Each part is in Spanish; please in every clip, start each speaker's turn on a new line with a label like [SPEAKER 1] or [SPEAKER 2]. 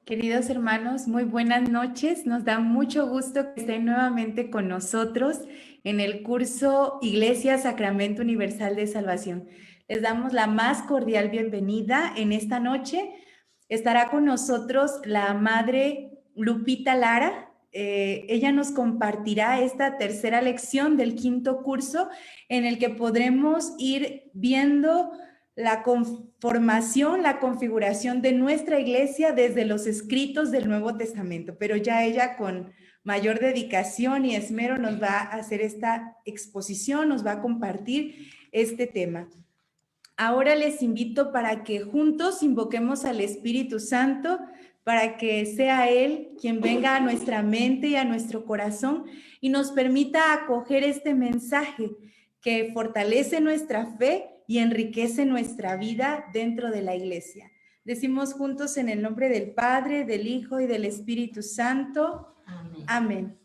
[SPEAKER 1] Queridos hermanos, muy buenas noches. Nos da mucho gusto que estén nuevamente con nosotros en el curso Iglesia Sacramento Universal de Salvación. Les damos la más cordial bienvenida en esta noche. Estará con nosotros la Madre Lupita Lara. Ella nos compartirá esta tercera lección del quinto curso en el que podremos ir viendo la conformación, la configuración de nuestra iglesia desde los escritos del Nuevo Testamento, pero ya ella con mayor dedicación y esmero nos va a hacer esta exposición, nos va a compartir este tema. Ahora les invito para que juntos invoquemos al Espíritu Santo, para que sea Él quien venga a nuestra mente y a nuestro corazón y nos permita acoger este mensaje que fortalece nuestra fe y enriquece nuestra vida dentro de la iglesia. Decimos juntos en el nombre del Padre, del Hijo y del Espíritu Santo. Amén. Amén.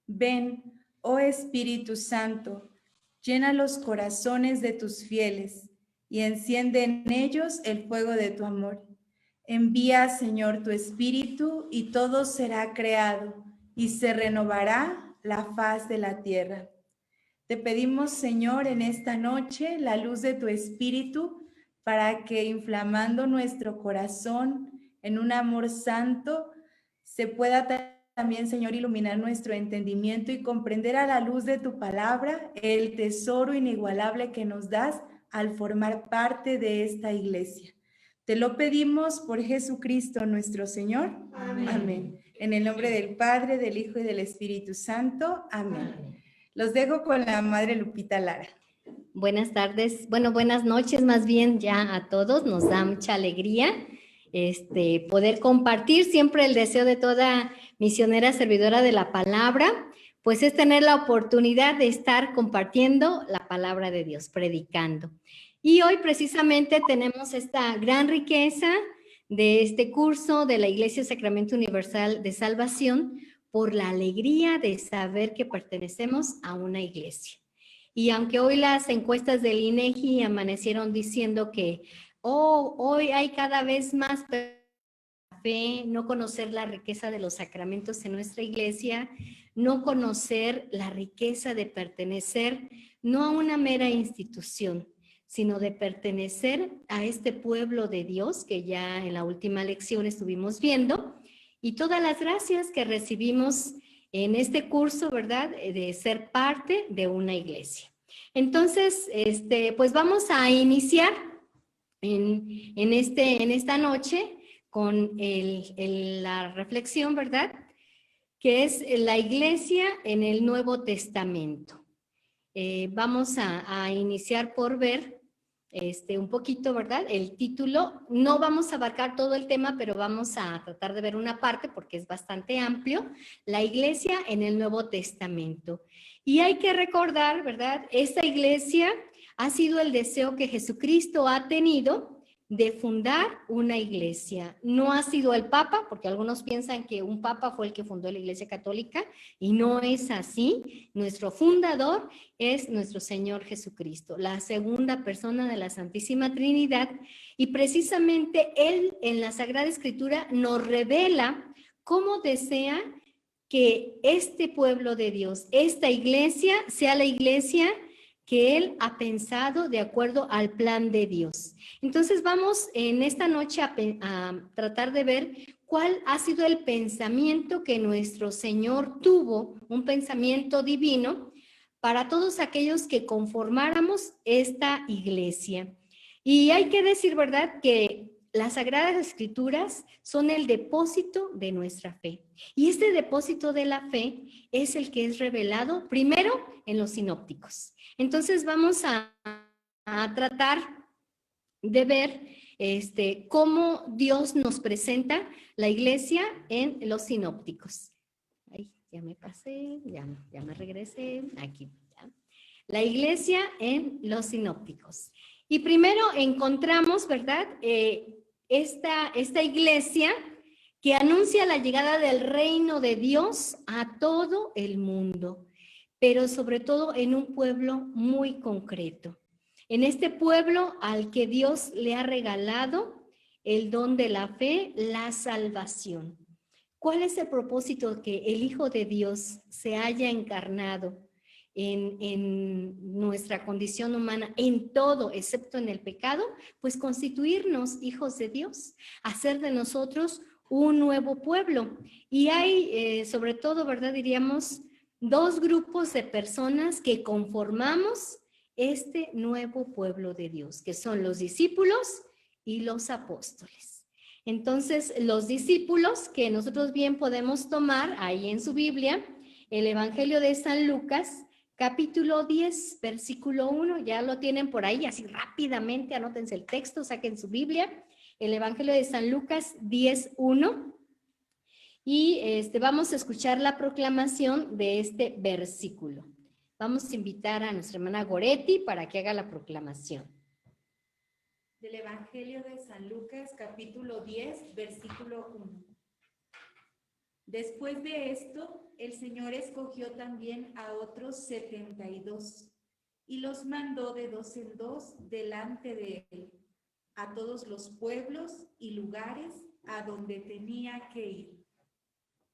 [SPEAKER 1] Ven, oh Espíritu Santo, llena los corazones de tus fieles y enciende en ellos el fuego de tu amor. Envía, Señor, tu Espíritu y todo será creado y se renovará la faz de la tierra. Te pedimos, Señor, en esta noche la luz de tu Espíritu para que inflamando nuestro corazón en un amor santo se pueda también, Señor, iluminar nuestro entendimiento y comprender a la luz de tu palabra el tesoro inigualable que nos das al formar parte de esta iglesia. Te lo pedimos por Jesucristo nuestro Señor. Amén. Amén. En el nombre del Padre, del Hijo y del Espíritu Santo. Amén. Amén. Los dejo con la Madre Lupita Lara.
[SPEAKER 2] Buenas tardes, buenas noches más bien ya a todos. Nos da mucha alegría poder compartir. Siempre el deseo de toda misionera servidora de la palabra, pues es tener la oportunidad de estar compartiendo la palabra de Dios, predicando. Y hoy precisamente tenemos esta gran riqueza de este curso de la Iglesia Sacramento Universal de Salvación, por la alegría de saber que pertenecemos a una iglesia. Y aunque hoy las encuestas del INEGI amanecieron diciendo que hoy hay cada vez más fe, no conocer la riqueza de los sacramentos en nuestra iglesia, no conocer la riqueza de pertenecer no a una mera institución, sino de pertenecer a este pueblo de Dios que ya en la última lección estuvimos viendo, y todas las gracias que recibimos en este curso, ¿verdad? De ser parte de una iglesia. Entonces, pues vamos a iniciar en esta noche con la reflexión, ¿verdad? Que es la iglesia en el Nuevo Testamento. Vamos a iniciar por ver un poquito, ¿verdad? El título. No vamos a abarcar todo el tema, pero vamos a tratar de ver una parte porque es bastante amplio. La iglesia en el Nuevo Testamento. Y hay que recordar, ¿verdad? Esta iglesia ha sido el deseo que Jesucristo ha tenido de fundar una iglesia. No ha sido el Papa, porque algunos piensan que un Papa fue el que fundó la Iglesia Católica, y no es así. Nuestro fundador es nuestro Señor Jesucristo, la segunda persona de la Santísima Trinidad, y precisamente Él en la Sagrada Escritura nos revela cómo desea que este pueblo de Dios, esta iglesia, sea la iglesia que Él ha pensado de acuerdo al plan de Dios. Entonces vamos en esta noche a tratar de ver cuál ha sido el pensamiento que nuestro Señor tuvo, un pensamiento divino, para todos aquellos que conformáramos esta iglesia. Y hay que decir, ¿verdad?, que las Sagradas Escrituras son el depósito de nuestra fe. Y este depósito de la fe es el que es revelado primero en los sinópticos. Entonces vamos a tratar de ver cómo Dios nos presenta la iglesia en los sinópticos. Ay, ya me pasé, ya me regresé, aquí. Ya. La iglesia en los sinópticos. Y primero encontramos, ¿verdad?, esta iglesia que anuncia la llegada del reino de Dios a todo el mundo, pero sobre todo en un pueblo muy concreto. En este pueblo al que Dios le ha regalado el don de la fe, la salvación. ¿Cuál es el propósito? Que el Hijo de Dios se haya encarnado en nuestra condición humana, en todo, excepto en el pecado, pues constituirnos hijos de Dios, hacer de nosotros un nuevo pueblo. Y hay, sobre todo, ¿verdad? Diríamos, dos grupos de personas que conformamos este nuevo pueblo de Dios, que son los discípulos y los apóstoles. Entonces, los discípulos, que nosotros bien podemos tomar ahí en su Biblia, el Evangelio de San Lucas, capítulo 10, versículo 1, ya lo tienen por ahí, así rápidamente, anótense el texto, saquen su Biblia, el Evangelio de San Lucas 10, 1, y vamos a escuchar la proclamación de este versículo. Vamos a invitar a nuestra hermana Goretti para que haga la proclamación.
[SPEAKER 1] Del Evangelio de San Lucas, capítulo 10, versículo 1. Después de esto, el Señor escogió también a otros 72 y los mandó de dos en dos delante de él, a todos los pueblos y lugares a donde tenía que ir.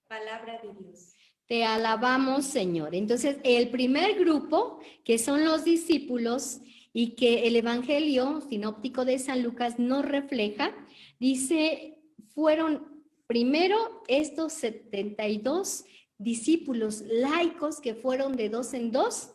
[SPEAKER 1] Palabra de Dios.
[SPEAKER 2] Te alabamos, Señor. Entonces, el primer grupo, que son los discípulos y que el Evangelio sinóptico de San Lucas nos refleja, dice, fueron primero estos 72 discípulos laicos que fueron de dos en dos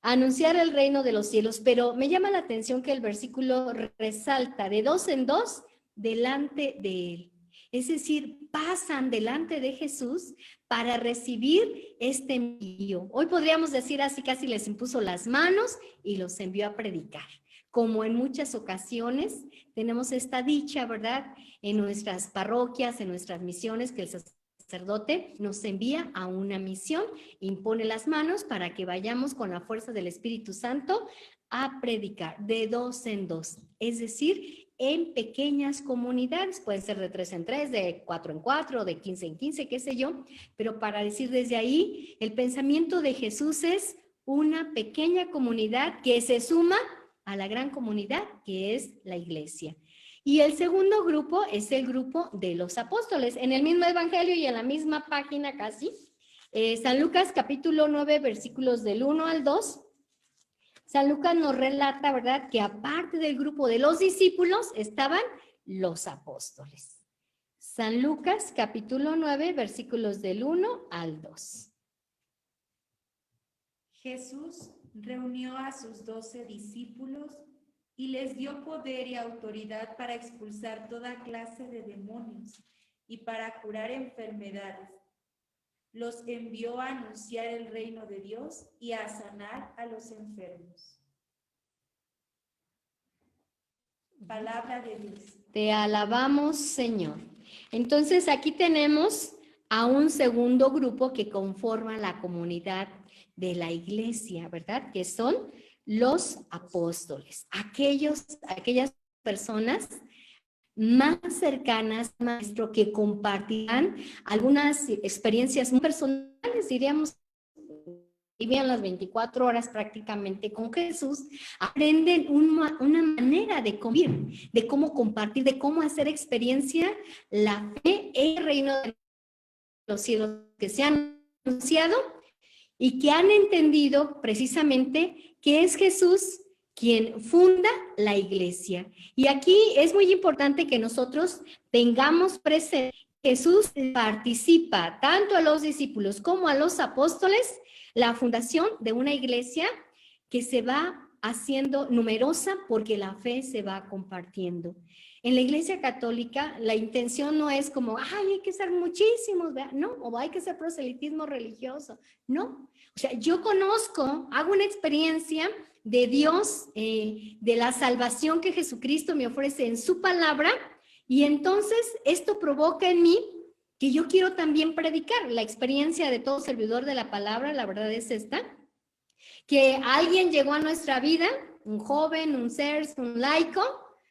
[SPEAKER 2] a anunciar el reino de los cielos. Pero me llama la atención que el versículo resalta de dos en dos delante de él. Es decir, pasan delante de Jesús para recibir este envío. Hoy podríamos decir así, casi les impuso las manos y los envió a predicar. Como en muchas ocasiones tenemos esta dicha, ¿verdad? En nuestras parroquias, en nuestras misiones, que el sacerdote nos envía a una misión, impone las manos para que vayamos con la fuerza del Espíritu Santo a predicar de dos en dos. Es decir, en pequeñas comunidades, pueden ser de 3 en 3, de 4 en 4, de 15 en 15, qué sé yo, pero para decir desde ahí, el pensamiento de Jesús es una pequeña comunidad que se suma a la gran comunidad que es la iglesia. Y el segundo grupo es el grupo de los apóstoles. En el mismo evangelio y en la misma página casi, San Lucas capítulo 9, versículos del 1 al 2, San Lucas nos relata, ¿verdad?, que aparte del grupo de los discípulos estaban los apóstoles. San Lucas, capítulo 9, versículos del 1 al 2.
[SPEAKER 1] Jesús reunió a sus 12 discípulos y les dio poder y autoridad para expulsar toda clase de demonios y para curar enfermedades. Los envió a anunciar el reino de Dios y a sanar a los enfermos. Palabra de Dios.
[SPEAKER 2] Te alabamos, Señor. Entonces aquí tenemos a un segundo grupo que conforma la comunidad de la iglesia, ¿verdad? Que son los apóstoles, aquellas personas más cercanas, maestro, que compartirán algunas experiencias muy personales, diríamos, vivían las 24 horas prácticamente con Jesús, aprenden una manera de convivir, de cómo compartir, de cómo hacer experiencia la fe en el reino de los cielos que se han anunciado y que han entendido precisamente que es Jesús quien funda la iglesia. Y aquí es muy importante que nosotros tengamos presente que Jesús participa tanto a los discípulos como a los apóstoles la fundación de una iglesia que se va haciendo numerosa porque la fe se va compartiendo. En la iglesia católica la intención no es como, ay, hay que ser muchísimos, ¿verdad? No, o hay que hacer proselitismo religioso, no. O sea, yo conozco, hago una experiencia de Dios, de la salvación que Jesucristo me ofrece en su palabra, y entonces esto provoca en mí que yo quiero también predicar. La experiencia de todo servidor de la palabra, la verdad es esta, que alguien llegó a nuestra vida, un joven, un ser, un laico,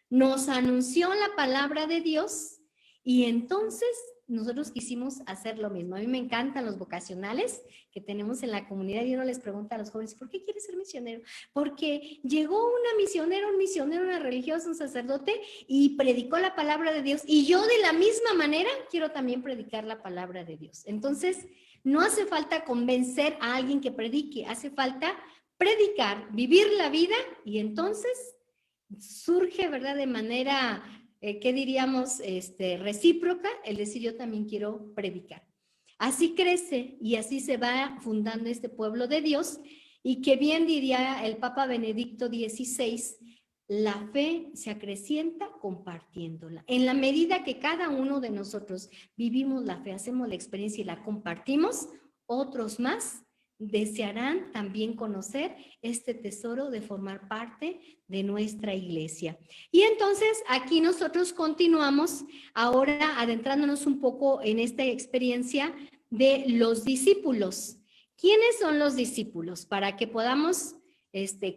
[SPEAKER 2] nos anunció la palabra de Dios Y entonces nosotros quisimos hacer lo mismo. A mí me encantan los vocacionales que tenemos en la comunidad y uno les pregunta a los jóvenes, ¿por qué quieres ser misionero? Porque llegó una misionera, un misionero, una religiosa, un sacerdote y predicó la palabra de Dios. Y yo de la misma manera quiero también predicar la palabra de Dios. Entonces, no hace falta convencer a alguien que predique, hace falta predicar, vivir la vida y entonces surge, ¿verdad? De manera, ¿qué diríamos? Recíproca, el decir yo también quiero predicar. Así crece y así se va fundando este pueblo de Dios y que bien diría el Papa Benedicto XVI, la fe se acrecienta compartiéndola. En la medida que cada uno de nosotros vivimos la fe, hacemos la experiencia y la compartimos, otros más desearán también conocer este tesoro de formar parte de nuestra iglesia. Y entonces aquí nosotros continuamos ahora adentrándonos un poco en esta experiencia de los discípulos. ¿Quiénes son los discípulos? Para que podamos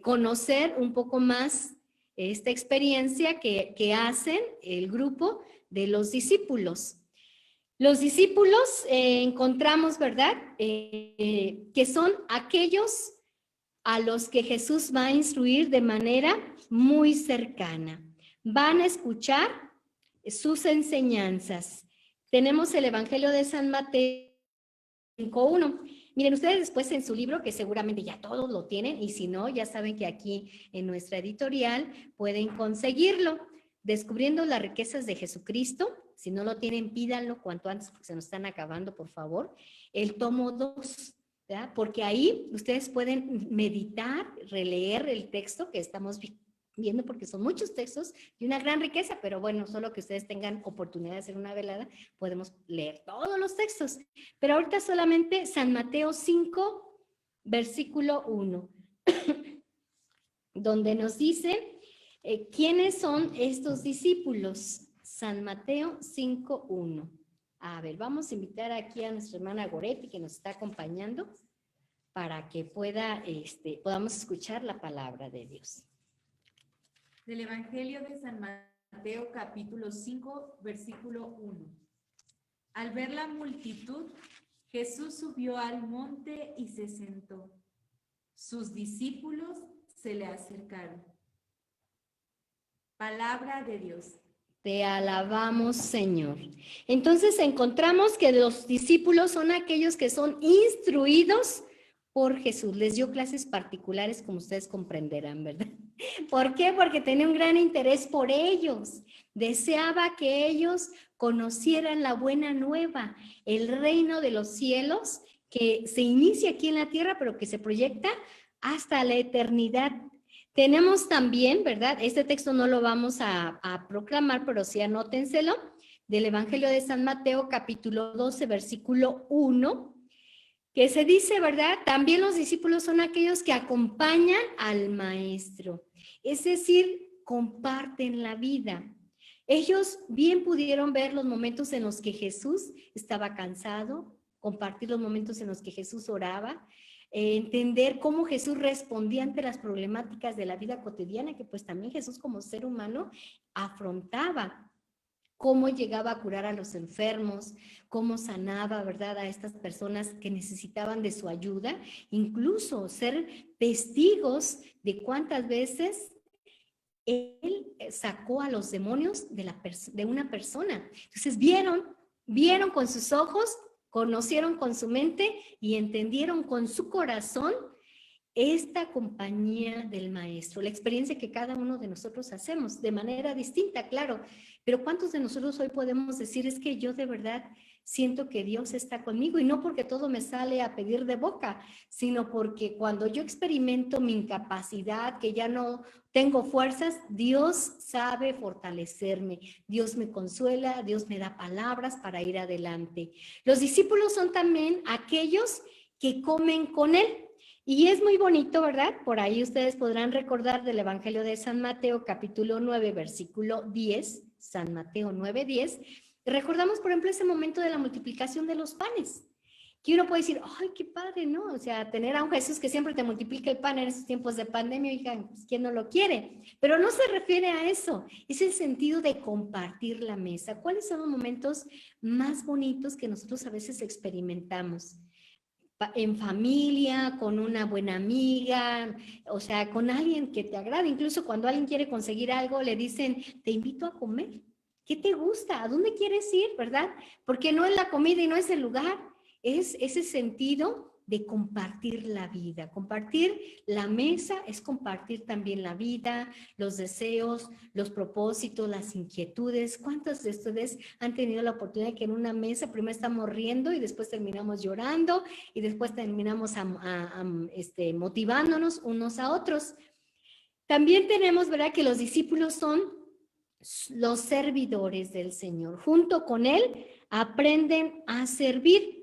[SPEAKER 2] conocer un poco más esta experiencia que hacen el grupo de los discípulos. Los discípulos encontramos, ¿verdad? Que son aquellos a los que Jesús va a instruir de manera muy cercana. Van a escuchar sus enseñanzas. Tenemos el Evangelio de San Mateo 5:1. Miren ustedes después en su libro, que seguramente ya todos lo tienen, y si no, ya saben que aquí en nuestra editorial pueden conseguirlo. Descubriendo las riquezas de Jesucristo. Si no lo tienen, pídanlo cuanto antes porque se nos están acabando, por favor. El tomo 2, ¿verdad? Porque ahí ustedes pueden meditar, releer el texto que estamos viendo, porque son muchos textos y una gran riqueza, pero bueno, solo que ustedes tengan oportunidad de hacer una velada, podemos leer todos los textos. Pero ahorita solamente San Mateo 5, versículo 1, donde nos dice ¿quiénes son estos discípulos? San Mateo 5:1. A ver, vamos a invitar aquí a nuestra hermana Goretti que nos está acompañando para que podamos escuchar la palabra de Dios.
[SPEAKER 1] Del Evangelio de San Mateo, capítulo 5, versículo 1. Al ver la multitud, Jesús subió al monte y se sentó. Sus discípulos se le acercaron. Palabra de Dios.
[SPEAKER 2] Te alabamos, Señor. Entonces encontramos que los discípulos son aquellos que son instruidos por Jesús. Les dio clases particulares, como ustedes comprenderán, ¿verdad? ¿Por qué? Porque tenía un gran interés por ellos. Deseaba que ellos conocieran la buena nueva, el reino de los cielos, que se inicia aquí en la tierra, pero que se proyecta hasta la eternidad. Tenemos también, ¿verdad? Este texto no lo vamos a proclamar, pero sí anótenselo, del Evangelio de San Mateo, capítulo 12, versículo 1, que se dice, ¿verdad? También los discípulos son aquellos que acompañan al maestro, es decir, comparten la vida. Ellos bien pudieron ver los momentos en los que Jesús estaba cansado, compartir los momentos en los que Jesús oraba, entender cómo Jesús respondía ante las problemáticas de la vida cotidiana, que pues también Jesús como ser humano afrontaba, cómo llegaba a curar a los enfermos, cómo sanaba, ¿verdad?, a estas personas que necesitaban de su ayuda, incluso ser testigos de cuántas veces él sacó a los demonios de una persona. Entonces vieron con sus ojos, conocieron con su mente y entendieron con su corazón esta compañía del maestro, la experiencia que cada uno de nosotros hacemos de manera distinta, claro, pero ¿cuántos de nosotros hoy podemos decir es que yo de verdad siento que Dios está conmigo? Y no porque todo me sale a pedir de boca, sino porque cuando yo experimento mi incapacidad, que ya no tengo fuerzas, Dios sabe fortalecerme, Dios me consuela, Dios me da palabras para ir adelante. Los discípulos son también aquellos que comen con Él. Y es muy bonito, ¿verdad? Por ahí ustedes podrán recordar del Evangelio de San Mateo, capítulo 9, versículo 10, San Mateo 9:10. Recordamos, por ejemplo, ese momento de la multiplicación de los panes. que uno puede decir, ay, qué padre, ¿no? O sea, tener a un Jesús que siempre te multiplica el pan en estos tiempos de pandemia, oigan, pues, ¿quién no lo quiere? Pero no se refiere a eso, es el sentido de compartir la mesa. ¿Cuáles son los momentos más bonitos que nosotros a veces experimentamos? En familia, con una buena amiga, o sea, con alguien que te agrada. Incluso cuando alguien quiere conseguir algo, le dicen, te invito a comer. ¿Qué te gusta? ¿A dónde quieres ir? ¿Verdad? Porque no es la comida y no es el lugar, es ese sentido de compartir la vida. Compartir la mesa es compartir también la vida, los deseos, los propósitos, las inquietudes. ¿Cuántos de ustedes han tenido la oportunidad de que en una mesa primero estamos riendo y después terminamos llorando y después terminamos motivándonos unos a otros? También tenemos, ¿verdad?, que los discípulos son los servidores del Señor. Junto con Él aprenden a servir.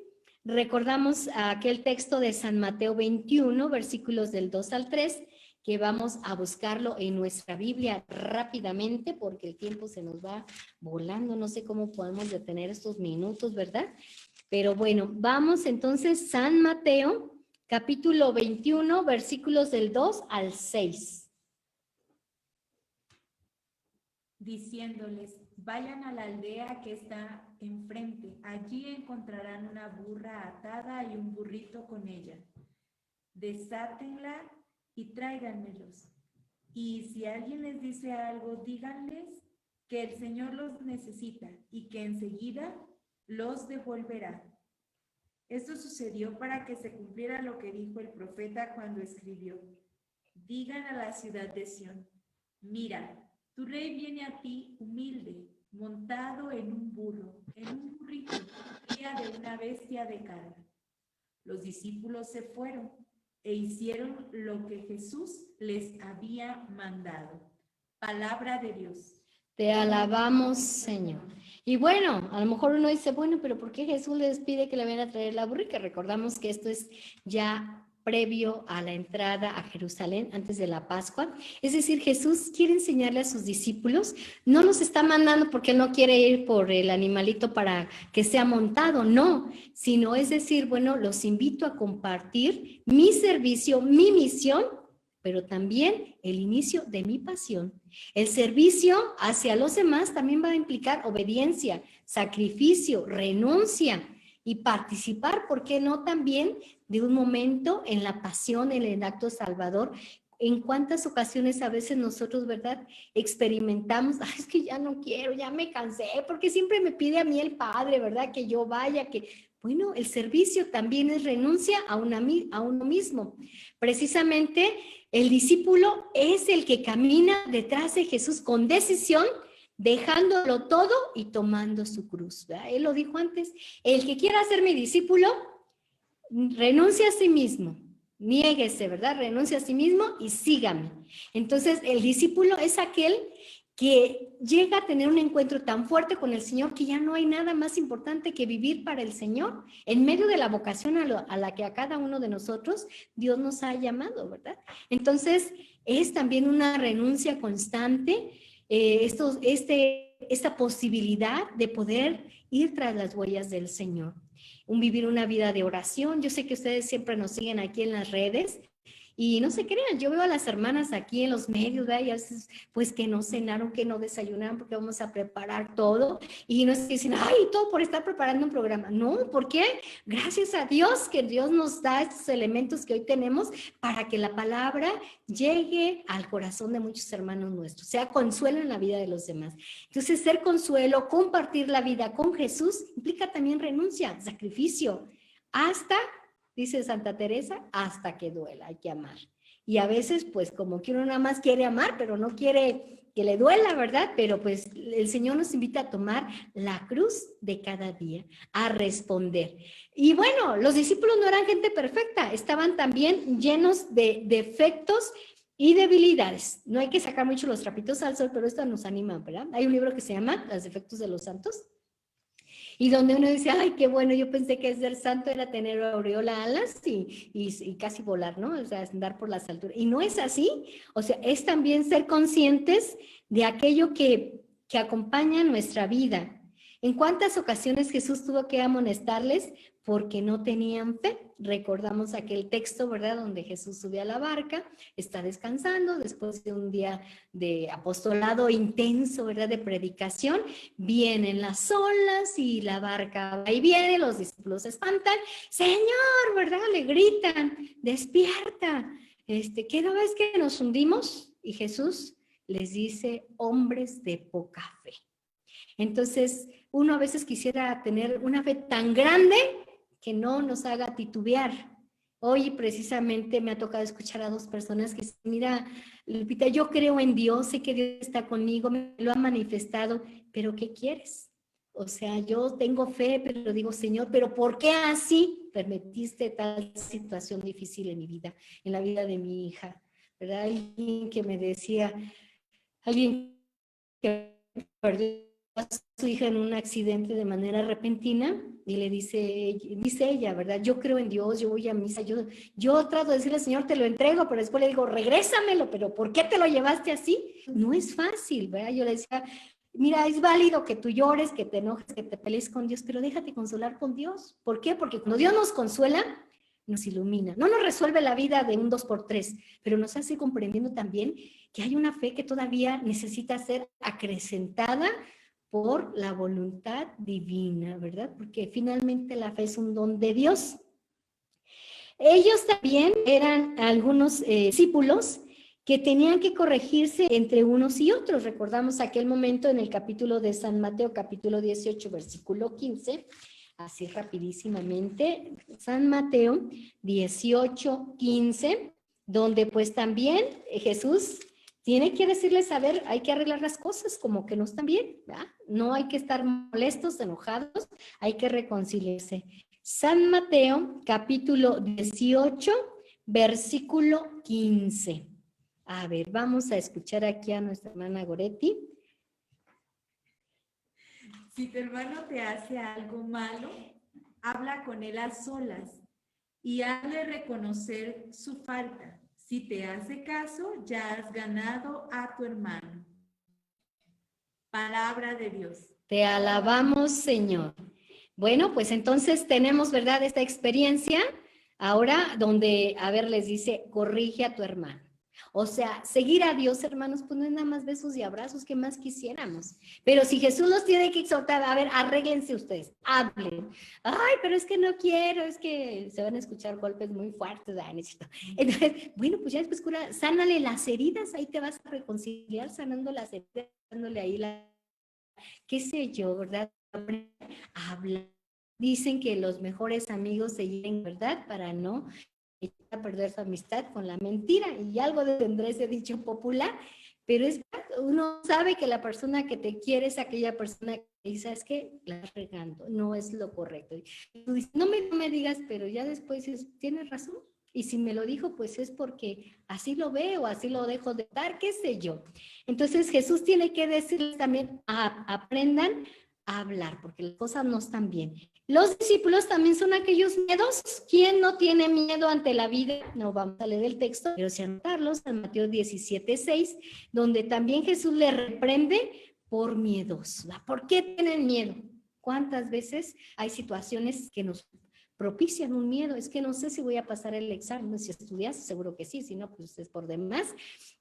[SPEAKER 2] Recordamos aquel texto de San Mateo 21, versículos del 2 al 3, que vamos a buscarlo en nuestra Biblia rápidamente porque el tiempo se nos va volando. No sé cómo podemos detener estos minutos, ¿verdad? Pero bueno, vamos entonces, San Mateo, capítulo 21, versículos del 2 al 6.
[SPEAKER 1] Diciéndoles, vayan a la aldea que está enfrente, allí encontrarán una burra atada y un burrito con ella. Desátenla y tráiganmelos. Y si alguien les dice algo, díganles que el Señor los necesita y que enseguida los devolverá. Esto sucedió para que se cumpliera lo que dijo el profeta cuando escribió: digan a la ciudad de Sión, mira, tu rey viene a ti humilde, montado en un burro, en un burrito, cría de una bestia de carga. Los discípulos se fueron e hicieron lo que Jesús les había mandado. Palabra de Dios.
[SPEAKER 2] Te alabamos, Señor. Y bueno, a lo mejor uno dice, bueno, pero ¿por qué Jesús les pide que le vayan a traer la burrica? Recordamos que esto es ya previo a la entrada a Jerusalén, antes de la Pascua. Es decir, Jesús quiere enseñarle a sus discípulos, no los está mandando porque no quiere ir por el animalito para que sea montado, no, sino es decir, bueno, los invito a compartir mi servicio, mi misión, pero también el inicio de mi pasión. El servicio hacia los demás también va a implicar obediencia, sacrificio, renuncia y participar, ¿por qué no también de un momento en la pasión, en el acto salvador? En cuántas ocasiones a veces nosotros, ¿verdad?, experimentamos, ay, es que ya no quiero, ya me cansé, porque siempre me pide a mí el Padre, ¿verdad?, que yo vaya, que... Bueno, el servicio también es renuncia a uno mismo. Precisamente el discípulo es el que camina detrás de Jesús con decisión, dejándolo todo y tomando su cruz, ¿verdad? Él lo dijo antes, el que quiera ser mi discípulo, renuncia a sí mismo, niéguese, ¿verdad? Renuncia a sí mismo y sígame. Entonces, el discípulo es aquel que llega a tener un encuentro tan fuerte con el Señor que ya no hay nada más importante que vivir para el Señor, en medio de la vocación a la que a cada uno de nosotros Dios nos ha llamado, ¿verdad? Entonces, es también una renuncia constante, esta posibilidad de poder ir tras las huellas del Señor, vivir una vida de oración. Yo sé que ustedes siempre nos siguen aquí en las redes, y no se crean, yo veo a las hermanas aquí en los medios, ¿verdad? Y a veces, pues, que no cenaron, que no desayunaron, porque vamos a preparar todo. Y no es que dicen, ay, todo por estar preparando un programa. No, ¿por qué? Gracias a Dios, que Dios nos da estos elementos que hoy tenemos para que la palabra llegue al corazón de muchos hermanos nuestros, sea consuelo en la vida de los demás. Entonces, ser consuelo, compartir la vida con Jesús, implica también renuncia, sacrificio, hasta... Dice Santa Teresa, hasta que duela, hay que amar. Y a veces, pues, como que uno nada más quiere amar, pero no quiere que le duela, ¿verdad? Pero pues el Señor nos invita a tomar la cruz de cada día, a responder. Y bueno, los discípulos no eran gente perfecta, estaban también llenos de defectos y debilidades. No hay que sacar mucho los trapitos al sol, pero esto nos anima, ¿verdad? Hay un libro que se llama Los defectos de los santos, y donde uno dice, ay, qué bueno, yo pensé que ser santo era tener aureola, alas y casi volar, ¿no? O sea, andar por las alturas. Y no es así. O sea, es también ser conscientes de aquello que acompaña nuestra vida. ¿En cuántas ocasiones Jesús tuvo que amonestarles? Porque no tenían fe. Recordamos aquel texto, ¿verdad? Donde Jesús sube a la barca, está descansando después de un día de apostolado intenso, ¿verdad? De predicación. Vienen las olas y la barca va y viene, los discípulos se espantan. Señor, ¿verdad? Le gritan, despierta. ¿Qué no ves que nos hundimos? Y Jesús les dice, hombres de poca fe. Entonces, uno a veces quisiera tener una fe tan grande que no nos haga titubear. Hoy precisamente me ha tocado escuchar a dos personas que dicen, mira, Lupita, yo creo en Dios, sé que Dios está conmigo, me lo ha manifestado, pero ¿qué quieres? O sea, yo tengo fe, pero digo, Señor, ¿pero por qué así permitiste tal situación difícil en mi vida, en la vida de mi hija? ¿Verdad? Alguien que me decía, alguien que perdió a su hija en un accidente de manera repentina y le dice ella, ¿verdad? Yo creo en Dios, yo voy a misa, yo trato de decirle, Señor, te lo entrego, pero después le digo, regrésamelo, pero ¿por qué te lo llevaste así? No es fácil, ¿verdad? Yo le decía, mira, es válido que tú llores, que te enojes, que te pelees con Dios, pero déjate consolar con Dios. ¿Por qué? Porque cuando Dios nos consuela, nos ilumina. No nos resuelve la vida de un 2x3, pero nos hace comprendiendo también que hay una fe que todavía necesita ser acrecentada por la voluntad divina, ¿verdad? Porque finalmente la fe es un don de Dios. Ellos también eran algunos discípulos que tenían que corregirse entre unos y otros. Recordamos aquel momento en el capítulo de San Mateo, capítulo 18, versículo 15, así rapidísimamente, San Mateo 18, 15, donde pues también Jesús tiene que decirles, a ver, hay que arreglar las cosas como que no están bien, ¿verdad? No hay que estar molestos, enojados, hay que reconciliarse. San Mateo, capítulo 18, versículo 15. A ver, vamos a escuchar aquí a nuestra hermana Goretti.
[SPEAKER 1] Si tu hermano te hace algo malo, habla con él a solas y hazle reconocer su falta. Si te hace caso, ya has ganado a tu hermano. Palabra de Dios.
[SPEAKER 2] Te alabamos, Señor. Bueno, pues entonces tenemos, ¿verdad?, esta experiencia ahora donde, a ver, les dice, corrige a tu hermano. O sea, seguir a Dios, hermanos, pues no es nada más besos y abrazos, que más quisiéramos. Pero si Jesús los tiene que exhortar, a ver, arréglense ustedes, hablen. Ay, pero es que no quiero, es que se van a escuchar golpes muy fuertes. Entonces, bueno, pues ya después cura, sánale las heridas, ahí te vas a reconciliar, sanando las heridas, dándole ahí qué sé yo, ¿verdad? Habla. Dicen que los mejores amigos se llegan, ¿verdad? Para no echar a perder su amistad con la mentira. Y algo tendrá ese dicho popular, pero es uno sabe que la persona que te quiere es aquella persona que dice, es que la estás regando, no es lo correcto. Y tú dices, no me digas, pero ya después dices, tienes razón. Y si me lo dijo, pues es porque así lo veo, así lo dejo de dar, qué sé yo. Entonces Jesús tiene que decirles también, aprendan a hablar, porque las cosas no están bien. Los discípulos también son aquellos miedosos. ¿Quién no tiene miedo ante la vida? No vamos a leer el texto, pero sí anotarlos en Mateo 17:6, donde también Jesús le reprende por miedos. ¿Por qué tienen miedo? ¿Cuántas veces hay situaciones que nos propician un miedo? Es que no sé si voy a pasar el examen. Si estudias, seguro que sí, si no, pues es por demás.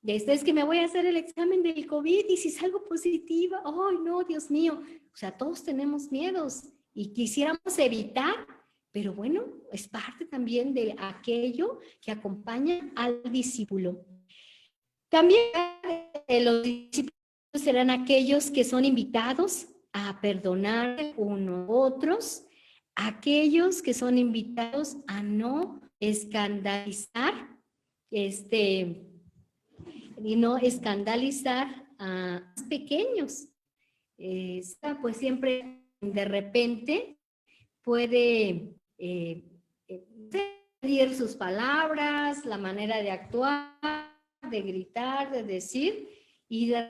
[SPEAKER 2] Es que me voy a hacer el examen del COVID y si salgo positiva, ¡ay no, Dios mío! O sea, todos tenemos miedos y quisiéramos evitar, pero bueno, es parte también de aquello que acompaña al discípulo. También los discípulos serán aquellos que son invitados a perdonar unos a otros, aquellos que son invitados a no escandalizar, y no escandalizar a los pequeños. Pues siempre de repente puede pedir sus palabras, la manera de actuar, de gritar, de decir, y de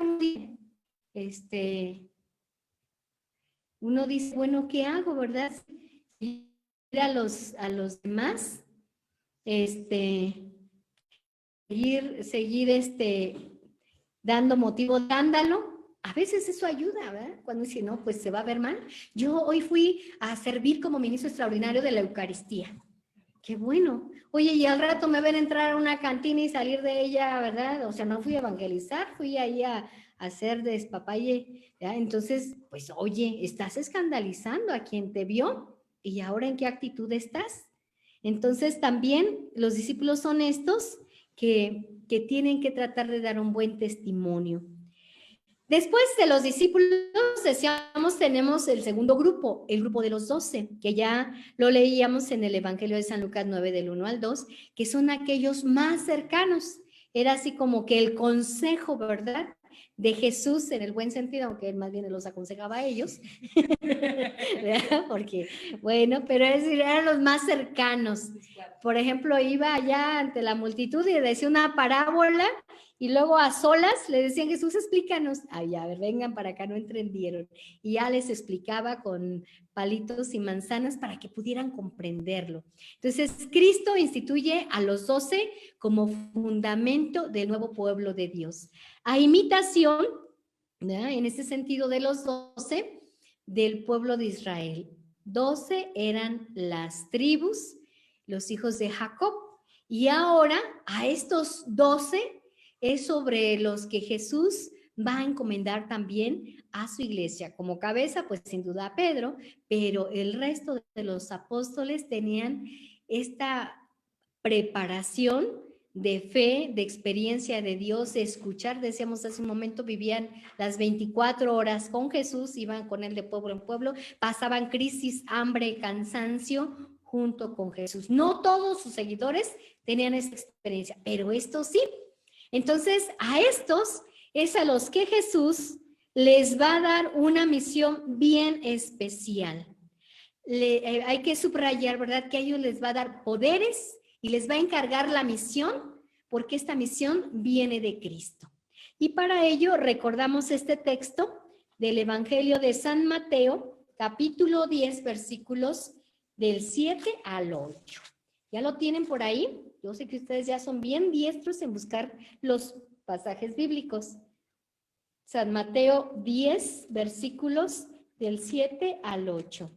[SPEAKER 2] uno dice, bueno, ¿qué hago, verdad? Ir a los demás, seguir dando motivo de escándalo, A veces eso ayuda, ¿verdad? Cuando dice, no, pues se va a ver mal. Yo hoy fui a servir como ministro extraordinario de la Eucaristía. Qué bueno. Oye, y al rato me ven entrar a una cantina y salir de ella, ¿verdad? O sea, no fui a evangelizar, fui ahí a hacer despapalle, ¿verdad? Entonces, pues, oye, estás escandalizando a quien te vio y ahora en qué actitud estás. Entonces, también los discípulos son estos que tienen que tratar de dar un buen testimonio. Después de los discípulos, decíamos, tenemos el segundo grupo, el grupo de los 12, que ya lo leíamos en el Evangelio de San Lucas 9, del 1 al 2, que son aquellos más cercanos. Era así como que el consejo, ¿verdad?, de Jesús, en el buen sentido, aunque él más bien los aconsejaba a ellos, porque, bueno, pero eran los más cercanos. Por ejemplo, iba allá ante la multitud y decía una parábola, y luego a solas le decían, Jesús, explícanos. Ay, a ver, vengan para acá, no entendieron. Y ya les explicaba con palitos y manzanas para que pudieran comprenderlo. Entonces, Cristo instituye a los 12 como fundamento del nuevo pueblo de Dios. A imitación, ¿verdad?, en este sentido de los 12, del pueblo de Israel. 12 eran las tribus, los hijos de Jacob. Y ahora a estos 12 es sobre los que Jesús va a encomendar también a su iglesia. Como cabeza, pues sin duda a Pedro, pero el resto de los apóstoles tenían esta preparación de fe, de experiencia de Dios, de escuchar. Decíamos hace un momento, vivían las 24 horas con Jesús, iban con él de pueblo en pueblo, pasaban crisis, hambre, cansancio junto con Jesús. No todos sus seguidores tenían esta experiencia, pero estos sí. Entonces, a estos es a los que Jesús les va a dar una misión bien especial. Hay que subrayar, ¿verdad?, que a ellos les va a dar poderes y les va a encargar la misión, porque esta misión viene de Cristo. Y para ello recordamos este texto del Evangelio de San Mateo, capítulo 10, versículos del 7 al 8. ¿Ya lo tienen por ahí? Yo sé que ustedes ya son bien diestros en buscar los pasajes bíblicos. San Mateo 10, versículos del 7 al 8.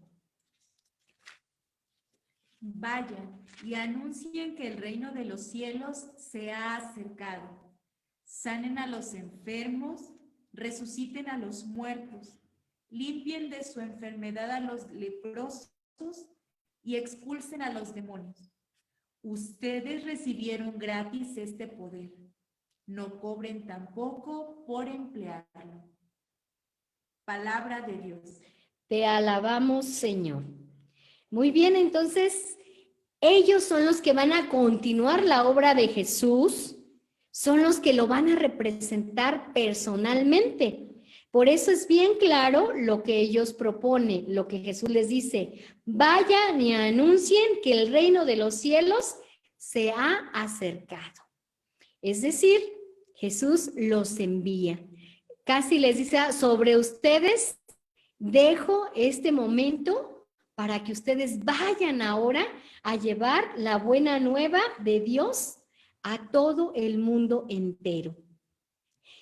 [SPEAKER 1] Vayan y anuncien que el reino de los cielos se ha acercado. Sanen a los enfermos, resuciten a los muertos, limpien de su enfermedad a los leprosos y expulsen a los demonios. Ustedes recibieron gratis este poder. No cobren tampoco por emplearlo. Palabra de Dios.
[SPEAKER 2] Te alabamos, Señor. Muy bien, entonces, ellos son los que van a continuar la obra de Jesús, son los que lo van a representar personalmente. Por eso es bien claro lo que ellos proponen, lo que Jesús les dice: vayan y anuncien que el reino de los cielos se ha acercado. Es decir, Jesús los envía. Casi les dice: sobre ustedes dejo este momento para que ustedes vayan ahora a llevar la buena nueva de Dios a todo el mundo entero.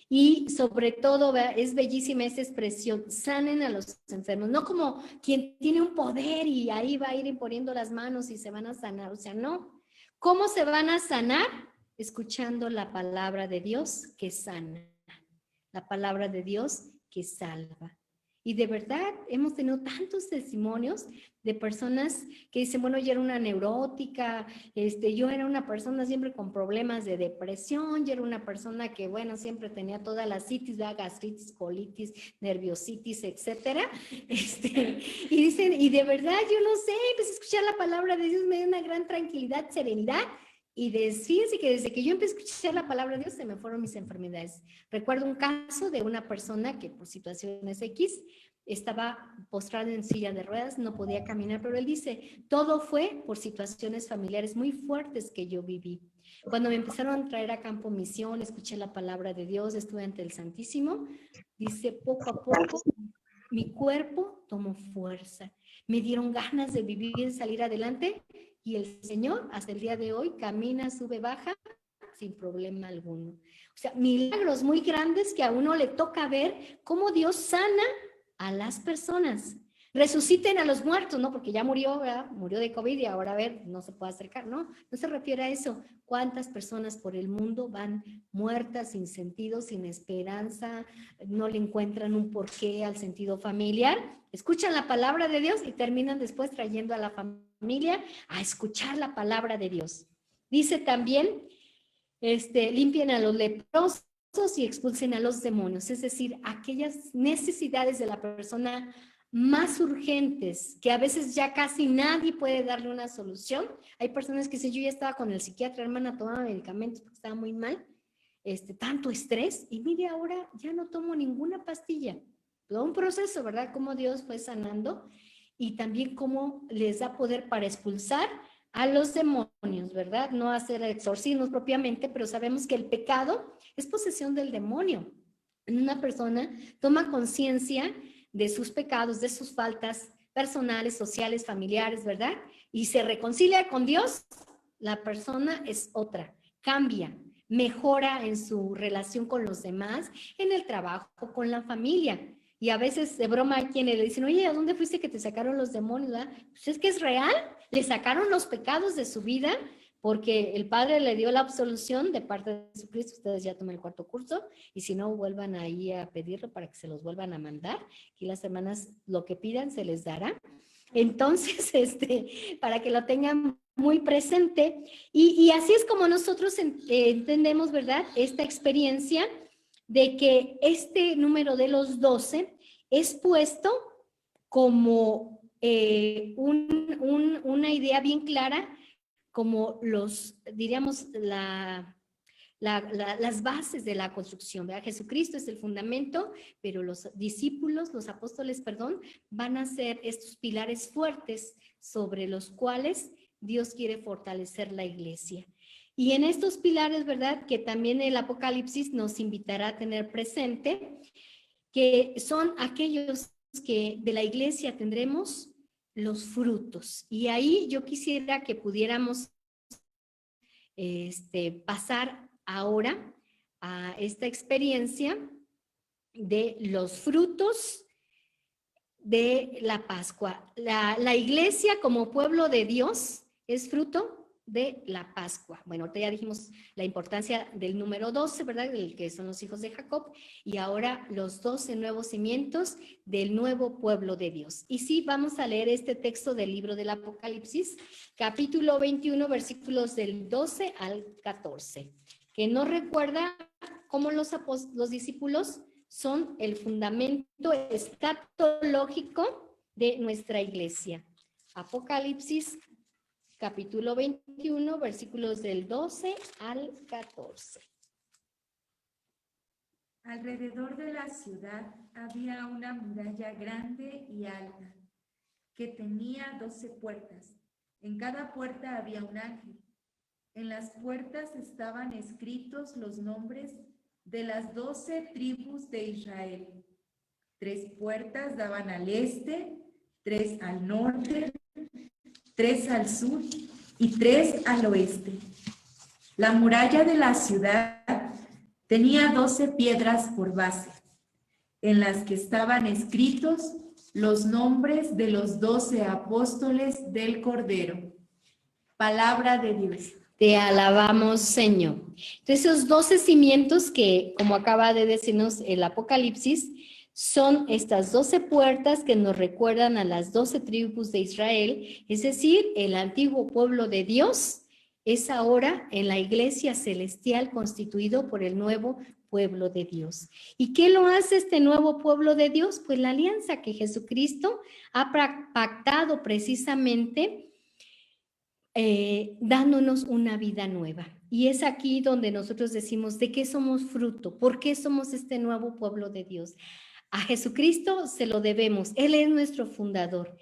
[SPEAKER 2] Y sobre todo, es bellísima esa expresión: sanen a los enfermos, no como quien tiene un poder y ahí va a ir imponiendo las manos y se van a sanar, o sea, no. ¿Cómo se van a sanar? Escuchando la palabra de Dios que sana, la palabra de Dios que salva. Y de verdad hemos tenido tantos testimonios de personas que dicen: bueno, yo era una neurótica, yo era una persona siempre con problemas de depresión, yo era una persona que, bueno, siempre tenía toda la citis, gastritis, colitis, nerviositis, etcétera. Y dicen, y de verdad yo lo sé, empecé a escuchar la palabra de Dios, me dio una gran tranquilidad, serenidad. Y fíjense que desde que yo empecé a escuchar la palabra de Dios se me fueron mis enfermedades. Recuerdo un caso de una persona que por situaciones X estaba postrada en silla de ruedas, no podía caminar, pero él dice: todo fue por situaciones familiares muy fuertes que yo viví. Cuando me empezaron a traer a Campo Misión, escuché la palabra de Dios, estuve ante el Santísimo, dice: poco a poco mi cuerpo tomó fuerza, me dieron ganas de vivir, salir adelante. Y el Señor, hasta el día de hoy, camina, sube, baja, sin problema alguno. O sea, milagros muy grandes que a uno le toca ver cómo Dios sana a las personas. Resuciten a los muertos, ¿no? Porque ya murió, ¿verdad? Murió de COVID y ahora, a ver, no se puede acercar, ¿no? No se refiere a eso. ¿Cuántas personas por el mundo van muertas, sin sentido, sin esperanza, no le encuentran un porqué al sentido familiar? Escuchan la palabra de Dios y terminan después trayendo a la familia a escuchar la palabra de Dios. Dice también, limpien a los leprosos y expulsen a los demonios, es decir, aquellas necesidades de la persona más urgentes, que a veces ya casi nadie puede darle una solución. Hay personas que dicen, yo ya estaba con el psiquiatra, hermana, tomaba medicamentos porque estaba muy mal, tanto estrés, y mire, ahora ya no tomo ninguna pastilla. Todo un proceso, ¿verdad? Cómo Dios fue sanando y también cómo les da poder para expulsar a los demonios, ¿verdad? No hacer exorcismos propiamente, pero sabemos que el pecado es posesión del demonio. Una persona toma conciencia de sus pecados, de sus faltas personales, sociales, familiares, ¿verdad? Y se reconcilia con Dios, la persona es otra, cambia, mejora en su relación con los demás, en el trabajo, con la familia. Y a veces de broma hay quienes le dicen, oye, ¿a dónde fuiste que te sacaron los demonios? ¿Verdad? Pues es que es real, le sacaron los pecados de su vida porque el Padre le dio la absolución de parte de Jesucristo. Ustedes ya toman el 4º curso y si no, vuelvan ahí a pedirlo para que se los vuelvan a mandar. Aquí las hermanas lo que pidan se les dará. Entonces, para que lo tengan muy presente. Y así es como nosotros entendemos, ¿verdad? Esta experiencia de que este número de los 12 es puesto como una idea bien clara, como diríamos, las bases de la construcción, ¿verdad? Jesucristo es el fundamento, pero los discípulos, los apóstoles, perdón, van a ser estos pilares fuertes sobre los cuales Dios quiere fortalecer la iglesia. Y en estos pilares, ¿verdad? Que también el Apocalipsis nos invitará a tener presente, que son aquellos que de la iglesia tendremos los frutos. Y ahí yo quisiera que pudiéramos pasar ahora a esta experiencia de los frutos de la Pascua. La iglesia como pueblo de Dios es fruto de la Pascua. Bueno, ahorita ya dijimos la importancia del número 12, ¿verdad? Del que son los hijos de Jacob, y ahora los 12 nuevos cimientos del nuevo pueblo de Dios. Y sí, vamos a leer este texto del libro del Apocalipsis, capítulo 21, versículos del 12 al 14, que nos recuerda cómo los discípulos son el fundamento escatológico de nuestra iglesia. Apocalipsis capítulo 21, versículos del 12 al 14.
[SPEAKER 1] Alrededor de la ciudad había una muralla grande y alta, que tenía 12 puertas. En cada puerta había un ángel. En las puertas estaban escritos los nombres de las 12 tribus de Israel. 3 puertas daban al este, 3 al norte, 3 al sur y 3 al oeste. La muralla de la ciudad tenía 12 piedras por base, en las que estaban escritos los nombres de los 12 apóstoles del Cordero. Palabra de Dios.
[SPEAKER 2] Te alabamos, Señor. Entonces, esos 12 cimientos que, como acaba de decirnos el Apocalipsis, son estas 12 puertas que nos recuerdan a las 12 tribus de Israel, es decir, el antiguo pueblo de Dios es ahora en la iglesia celestial constituido por el nuevo pueblo de Dios. ¿Y qué lo hace este nuevo pueblo de Dios? Pues la alianza que Jesucristo ha pactado precisamente dándonos una vida nueva. Y es aquí donde nosotros decimos, ¿de qué somos fruto? ¿Por qué somos este nuevo pueblo de Dios? A Jesucristo se lo debemos, Él es nuestro fundador.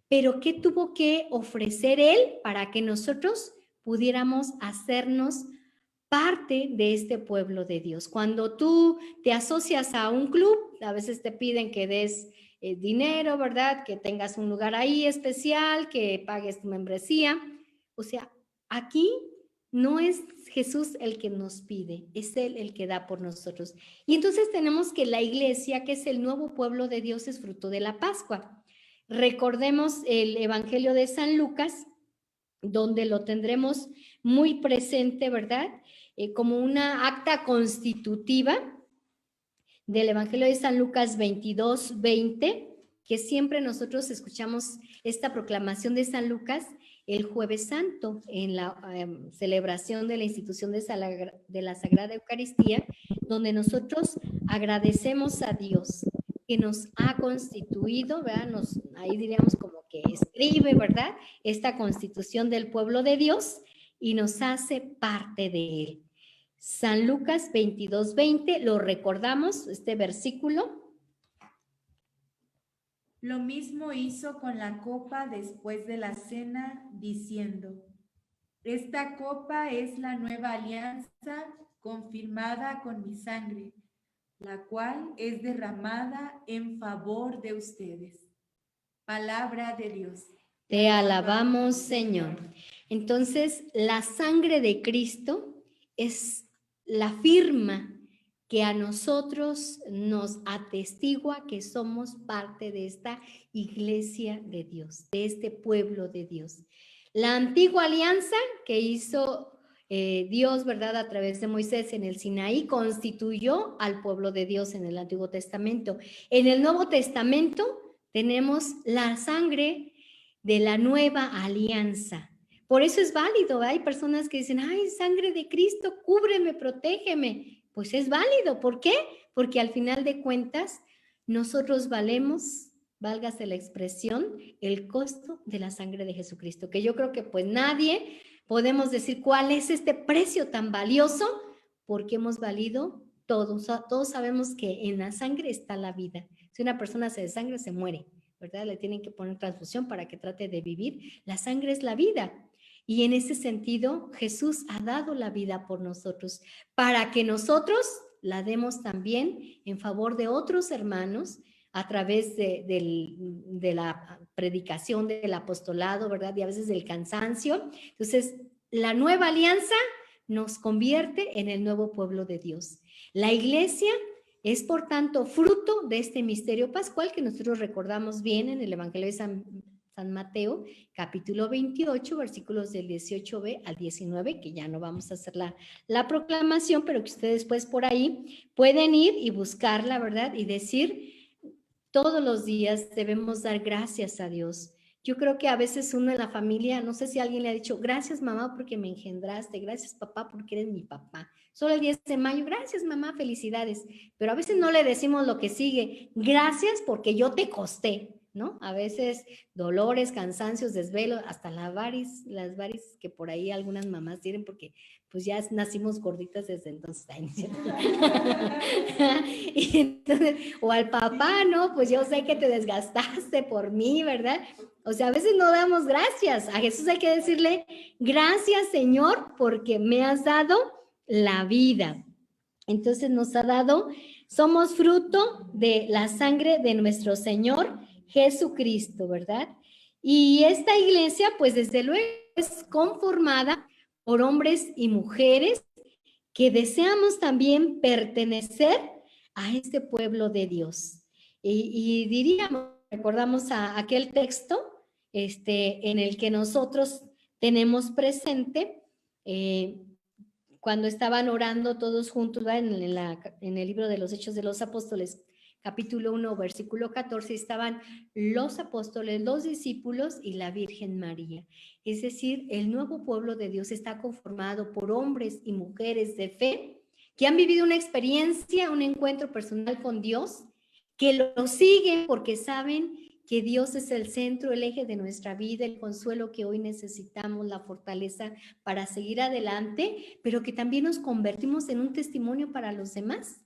[SPEAKER 2] Pero ¿qué tuvo que ofrecer Él para que nosotros pudiéramos hacernos parte de este pueblo de Dios? Cuando tú te asocias a un club, a veces te piden que des dinero, ¿verdad? Que tengas un lugar ahí especial, que pagues tu membresía. O sea, aquí No es Jesús el que nos pide, es Él el que da por nosotros. Y entonces tenemos que la iglesia, que es el nuevo pueblo de Dios, es fruto de la Pascua. Recordemos el Evangelio de San Lucas, donde lo tendremos muy presente, ¿verdad? Como una acta constitutiva del Evangelio de San Lucas 22:20, que siempre nosotros escuchamos esta proclamación de San Lucas el Jueves Santo en la celebración de la institución de la Sagrada Eucaristía, donde nosotros agradecemos a Dios que nos ha constituido, ¿verdad? Ahí diríamos como que escribe, ¿verdad? Esta constitución del pueblo de Dios y nos hace parte de él. San Lucas 22:20, lo recordamos, este versículo.
[SPEAKER 1] Lo mismo hizo con la copa después de la cena, diciendo: esta copa es la nueva alianza confirmada con mi sangre, la cual es derramada en favor de ustedes. Palabra de Dios.
[SPEAKER 2] Te alabamos, Señor. Entonces, la sangre de Cristo es la firma que a nosotros nos atestigua que somos parte de esta iglesia de Dios, de este pueblo de Dios. La antigua alianza que hizo Dios, ¿verdad? A través de Moisés en el Sinaí, constituyó al pueblo de Dios en el Antiguo Testamento. En el Nuevo Testamento tenemos la sangre de la nueva alianza. Por eso es válido. Hay personas que dicen, ay, sangre de Cristo, cúbreme, protégeme. Pues es válido. ¿Por qué? Porque al final de cuentas, nosotros valemos, válgase la expresión, el costo de la sangre de Jesucristo. Que yo creo que pues nadie podemos decir cuál es este precio tan valioso, porque hemos valido todos. Todos sabemos que en la sangre está la vida. Si una persona se desangra, se muere, ¿verdad? Le tienen que poner transfusión para que trate de vivir. La sangre es la vida. Y en ese sentido, Jesús ha dado la vida por nosotros, para que nosotros la demos también en favor de otros hermanos a través de la predicación, del apostolado, ¿verdad? Y a veces del cansancio. Entonces, la nueva alianza nos convierte en el nuevo pueblo de Dios. La iglesia es, por tanto, fruto de este misterio pascual que nosotros recordamos bien en el Evangelio de San Mateo, capítulo 28, versículos del 18b al 19, que ya no vamos a hacer la proclamación, pero que ustedes pues por ahí pueden ir y buscarla, ¿verdad? Y decir, todos los días debemos dar gracias a Dios. Yo creo que a veces uno en la familia, no sé si alguien le ha dicho, gracias mamá porque me engendraste, gracias papá porque eres mi papá. Solo el 10 de mayo, gracias mamá, felicidades. Pero a veces no le decimos lo que sigue, gracias porque yo te costé, ¿no? A veces dolores, cansancios, desvelos, hasta las varices que por ahí algunas mamás tienen porque pues ya nacimos gorditas desde entonces. Y entonces, o al papá, ¿no? Pues yo sé que te desgastaste por mí, ¿verdad? O sea, a veces no damos gracias. A Jesús hay que decirle, gracias Señor, porque me has dado la vida. Entonces nos ha dado, somos fruto de la sangre de nuestro Señor Jesucristo, ¿verdad? Y esta iglesia, pues desde luego es conformada por hombres y mujeres que deseamos también pertenecer a este pueblo de Dios. Y diríamos, recordamos a aquel texto en el que nosotros tenemos presente cuando estaban orando todos juntos, en el libro de los Hechos de los Apóstoles, capítulo 1, versículo 14, estaban los apóstoles, los discípulos y la Virgen María. Es decir, el nuevo pueblo de Dios está conformado por hombres y mujeres de fe que han vivido una experiencia, un encuentro personal con Dios, que lo siguen porque saben que Dios es el centro, el eje de nuestra vida, el consuelo que hoy necesitamos, la fortaleza para seguir adelante, pero que también nos convertimos en un testimonio para los demás.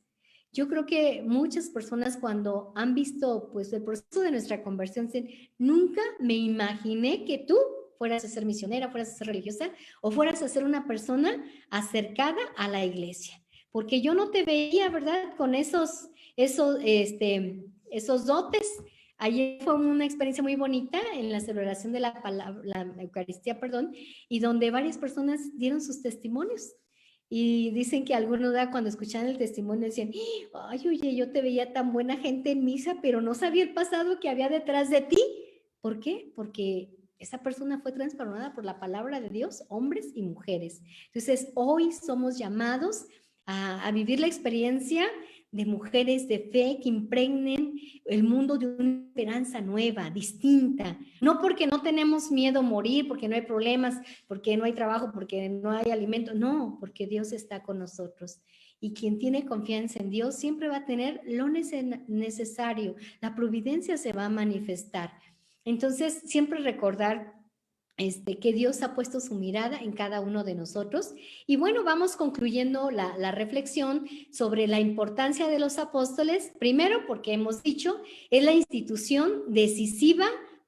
[SPEAKER 2] Yo creo que muchas personas cuando han visto pues el proceso de nuestra conversión dicen, nunca me imaginé que tú fueras a ser misionera, fueras a ser religiosa o fueras a ser una persona acercada a la iglesia, porque yo no te veía, ¿verdad? Con esos dotes. Ayer fue una experiencia muy bonita en la celebración de la Eucaristía, perdón, y donde varias personas dieron sus testimonios. Y dicen que algunos cuando escuchaban el testimonio decían, ay, oye, yo te veía tan buena gente en misa, pero no sabía el pasado que había detrás de ti. ¿Por qué? Porque esa persona fue transformada por la palabra de Dios, hombres y mujeres. Entonces, hoy somos llamados a vivir la experiencia de mujeres de fe que impregnen el mundo de una esperanza nueva, distinta. No porque no tenemos miedo a morir, porque no hay problemas, porque no hay trabajo, porque no hay alimento. No, porque Dios está con nosotros. Y quien tiene confianza en Dios siempre va a tener lo necesario. La providencia se va a manifestar. Entonces, siempre recordar que Dios ha puesto su mirada en cada uno de nosotros. Y bueno, vamos concluyendo la reflexión sobre la importancia de los apóstoles. Primero, porque hemos dicho, es la institución decisiva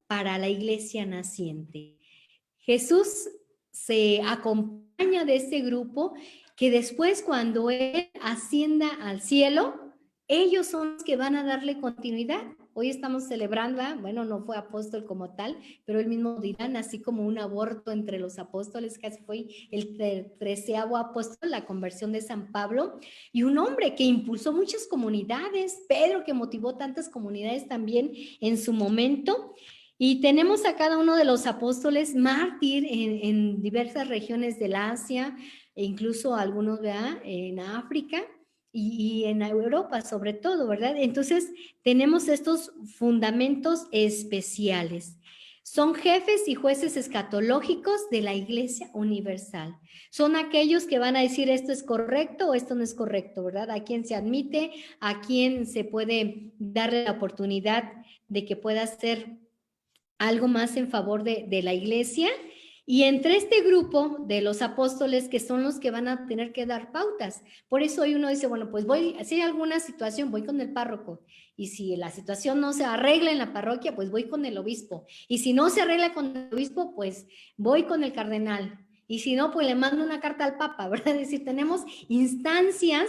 [SPEAKER 2] para la iglesia naciente. Jesús se acompaña de este grupo que después, cuando Él ascienda al cielo, ellos son los que van a darle continuidad. Hoy estamos celebrando, bueno, no fue apóstol como tal, pero él mismo dirán, así como un aborto entre los apóstoles, casi fue el 13º apóstol, la conversión de San Pablo, y un hombre que impulsó muchas comunidades, Pedro, que motivó tantas comunidades también en su momento. Y tenemos a cada uno de los apóstoles mártir en diversas regiones del Asia, e incluso algunos, ¿verdad?, en África, y en Europa sobre todo, ¿verdad? Entonces tenemos estos fundamentos especiales. Son jefes y jueces escatológicos de la Iglesia Universal. Son aquellos que van a decir esto es correcto o esto no es correcto, ¿verdad? A quién se admite, a quién se puede darle la oportunidad de que pueda hacer algo más en favor de la Iglesia. Y entre este grupo de los apóstoles, que son los que van a tener que dar pautas. Por eso hoy uno dice, bueno, pues si hay alguna situación, voy con el párroco. Y si la situación no se arregla en la parroquia, pues voy con el obispo. Y si no se arregla con el obispo, pues voy con el cardenal. Y si no, pues le mando una carta al Papa, ¿verdad? Es decir, tenemos instancias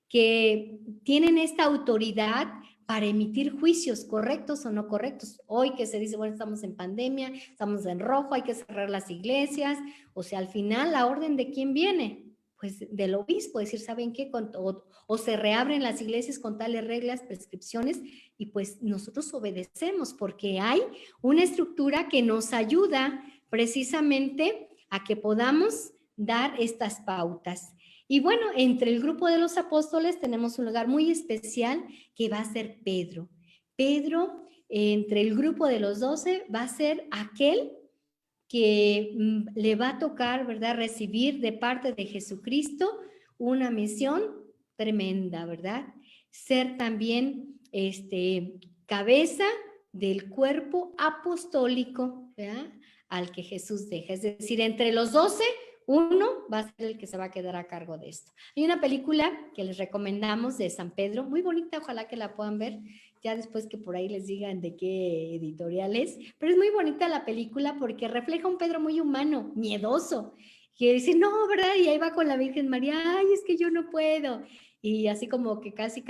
[SPEAKER 2] que tienen esta autoridad para emitir juicios correctos o no correctos. Hoy que se dice, bueno, estamos en pandemia, estamos en rojo, hay que cerrar las iglesias, o sea, al final la orden de quién viene, pues del obispo, decir, ¿saben qué? O se reabren las iglesias con tales reglas, prescripciones, y pues nosotros obedecemos porque hay una estructura que nos ayuda precisamente a que podamos dar estas pautas. Y bueno, entre el grupo de los apóstoles tenemos un lugar muy especial que va a ser Pedro. Pedro, entre el grupo de los 12, va a ser aquel que le va a tocar, ¿verdad?, recibir de parte de Jesucristo una misión tremenda, ¿verdad? Ser también cabeza del cuerpo apostólico, ¿verdad?, al que Jesús deja. Es decir, entre los 12, uno va a ser el que se va a quedar a cargo de esto. Hay una película que les recomendamos de San Pedro, muy bonita, ojalá que la puedan ver, ya después que por ahí les digan de qué editorial es, pero es muy bonita la película porque refleja un Pedro muy humano, miedoso, que dice, no, ¿verdad? Y ahí va con la Virgen María, ay, es que yo no puedo. Y así como que casi,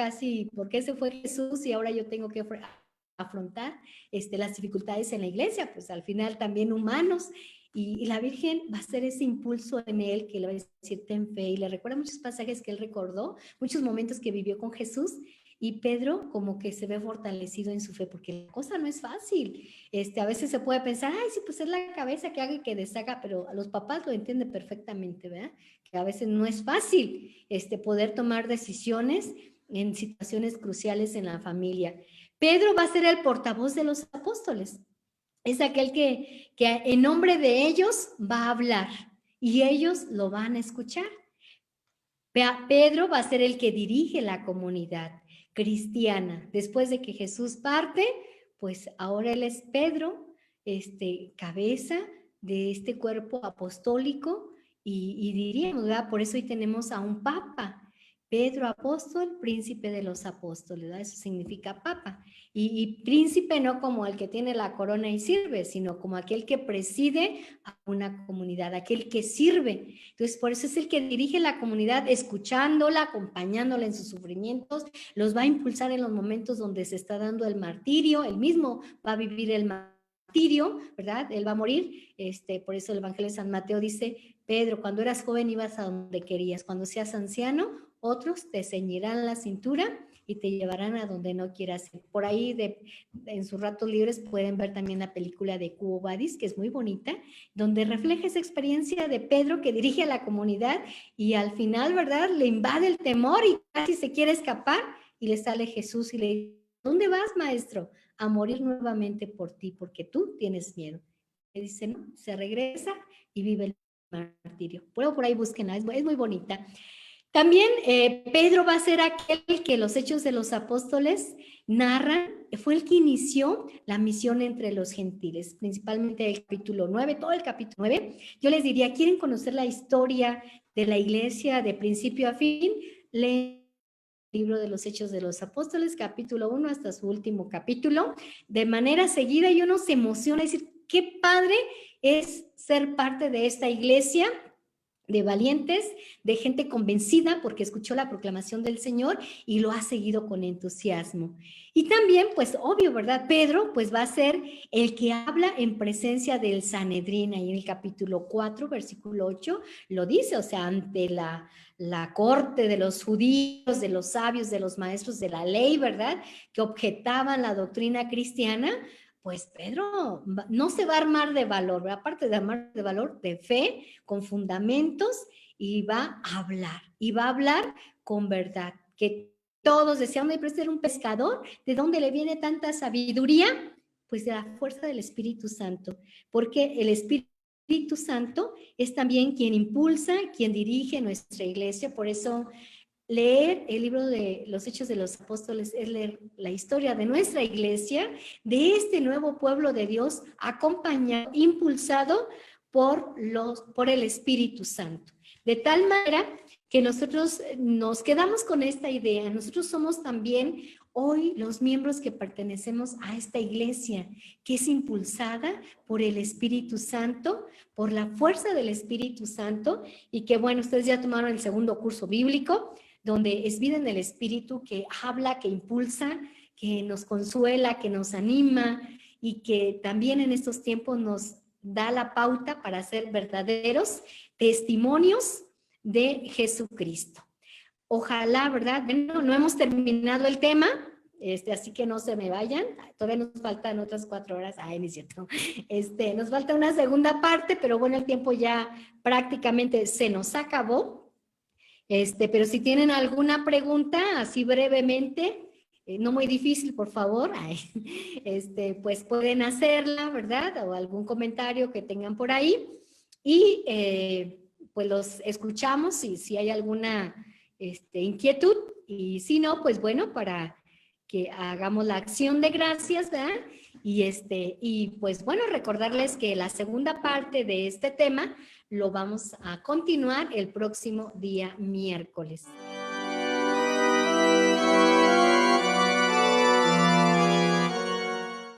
[SPEAKER 2] ¿por qué se fue Jesús y ahora yo tengo que afrontar las dificultades en la iglesia? Pues al final también humanos. Y la Virgen va a hacer ese impulso en él que le va a decir, ten fe, y le recuerda muchos pasajes que él recordó, muchos momentos que vivió con Jesús, y Pedro como que se ve fortalecido en su fe, porque la cosa no es fácil. A veces se puede pensar, ay, sí, pues es la cabeza que haga y que deshaga, pero a los papás lo entienden perfectamente, ¿verdad? Que a veces no es fácil poder tomar decisiones en situaciones cruciales en la familia. Pedro va a ser el portavoz de los apóstoles. Es aquel que en nombre de ellos va a hablar y ellos lo van a escuchar. Pedro va a ser el que dirige la comunidad cristiana. Después de que Jesús parte, pues ahora él es Pedro, cabeza de este cuerpo apostólico y diríamos, ¿verdad? Por eso hoy tenemos a un papa. Pedro apóstol, príncipe de los apóstoles, ¿verdad? Eso significa papa. Y príncipe no como el que tiene la corona y sirve, sino como aquel que preside a una comunidad, aquel que sirve. Entonces, por eso es el que dirige la comunidad, escuchándola, acompañándola en sus sufrimientos, los va a impulsar en los momentos donde se está dando el martirio, él mismo va a vivir el martirio, ¿verdad? Él va a morir. Por eso el Evangelio de San Mateo dice: Pedro, cuando eras joven ibas a donde querías, cuando seas anciano, otros te ceñirán la cintura y te llevarán a donde no quieras ir. Por ahí en sus ratos libres pueden ver también la película de Quo Vadis, que es muy bonita, donde refleja esa experiencia de Pedro que dirige a la comunidad y al final, ¿verdad?, le invade el temor y casi se quiere escapar y le sale Jesús y le dice: ¿dónde vas, maestro? A morir nuevamente por ti, porque tú tienes miedo. Le dice, no, se regresa y vive el martirio. Luego por ahí búsquenla, es muy bonita. También Pedro va a ser aquel que los Hechos de los Apóstoles narran, fue el que inició la misión entre los gentiles, principalmente el capítulo 9, todo el capítulo 9. Yo les diría, ¿quieren conocer la historia de la iglesia de principio a fin? Leen el libro de los Hechos de los Apóstoles, capítulo 1 hasta su último capítulo, de manera seguida, y uno se emociona y dice, qué padre es ser parte de esta iglesia de valientes, de gente convencida porque escuchó la proclamación del Señor y lo ha seguido con entusiasmo. Y también, pues obvio, ¿verdad? Pedro, pues va a ser el que habla en presencia del Sanedrín, ahí en el capítulo 4, versículo 8, lo dice, o sea, ante la corte de los judíos, de los sabios, de los maestros de la ley, ¿verdad?, que objetaban la doctrina cristiana. Pues Pedro no se va a armar de valor, ¿verdad? Aparte de armar de valor, de fe, con fundamentos, y va a hablar con verdad. Que todos decían, pero este era un pescador, ¿de dónde le viene tanta sabiduría? Pues de la fuerza del Espíritu Santo, porque el Espíritu Santo es también quien impulsa, quien dirige nuestra iglesia. Por eso leer el libro de los Hechos de los Apóstoles es leer la historia de nuestra iglesia, de este nuevo pueblo de Dios, acompañado, impulsado por el Espíritu Santo. De tal manera que nosotros nos quedamos con esta idea. Nosotros somos también hoy los miembros que pertenecemos a esta iglesia, que es impulsada por el Espíritu Santo, por la fuerza del Espíritu Santo, y que bueno, ustedes ya tomaron el segundo curso bíblico, donde es vida en el Espíritu, que habla, que impulsa, que nos consuela, que nos anima, y que también en estos tiempos nos da la pauta para ser verdaderos testimonios de Jesucristo. Ojalá, ¿verdad? Bueno, no hemos terminado el tema, así que no se me vayan, todavía nos faltan otras 4 horas, no es cierto, nos falta una segunda parte, pero bueno, el tiempo ya prácticamente se nos acabó. Pero si tienen alguna pregunta, así brevemente, no muy difícil, por favor, pues pueden hacerla, ¿verdad? O algún comentario que tengan por ahí. Y pues los escuchamos si hay alguna inquietud. Y si no, pues bueno, para que hagamos la acción de gracias, ¿verdad? Y pues bueno, recordarles que la segunda parte de este tema lo vamos a continuar el próximo día miércoles.